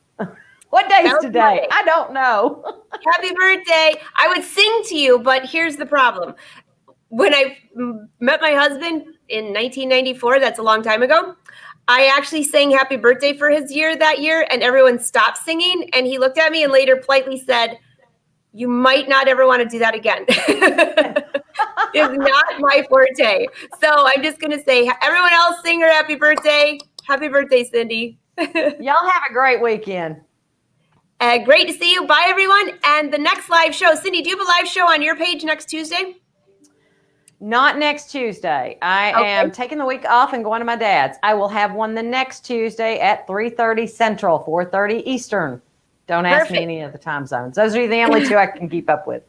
B: What day is today?
A: Monday.
B: I don't know.
A: Happy birthday. I would sing to you, but here's the problem. When I met my husband in 1994, that's a long time ago, I actually sang happy birthday for his year that year, and everyone stopped singing. And he looked at me and later politely said, "You might not ever want to do that again." It's not my forte. So I'm just going to say, everyone else sing her happy birthday. Happy birthday, Cindy.
B: Y'all have a great weekend.
A: Great to see you. Bye, everyone. And the next live show, Cindy, do you have a live show on your page next Tuesday?
B: Not next Tuesday. I am taking the week off and going to my dad's. I will have one the next Tuesday at 3:30 Central, 4:30 Eastern. Don't ask me any of the time zones. Those are the only two I can keep up with.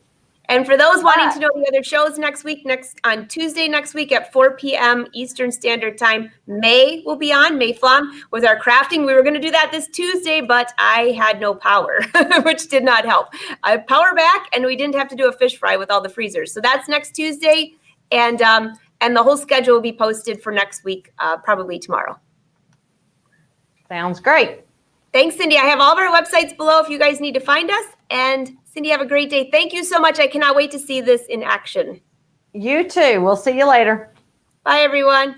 A: And for those wanting to know the other shows next week, on Tuesday next week at 4 p.m. Eastern Standard Time, May will be on, May Flom, with our crafting. We were going to do that this Tuesday, but I had no power, which did not help. I have power back, and we didn't have to do a fish fry with all the freezers. So that's next Tuesday, and the whole schedule will be posted for next week, probably tomorrow.
B: Sounds great.
A: Thanks, Cindy. I have all of our websites below if you guys need to find us. And Cindy, have a great day. Thank you so much. I cannot wait to see this in action.
B: You too. We'll see you later.
A: Bye, everyone.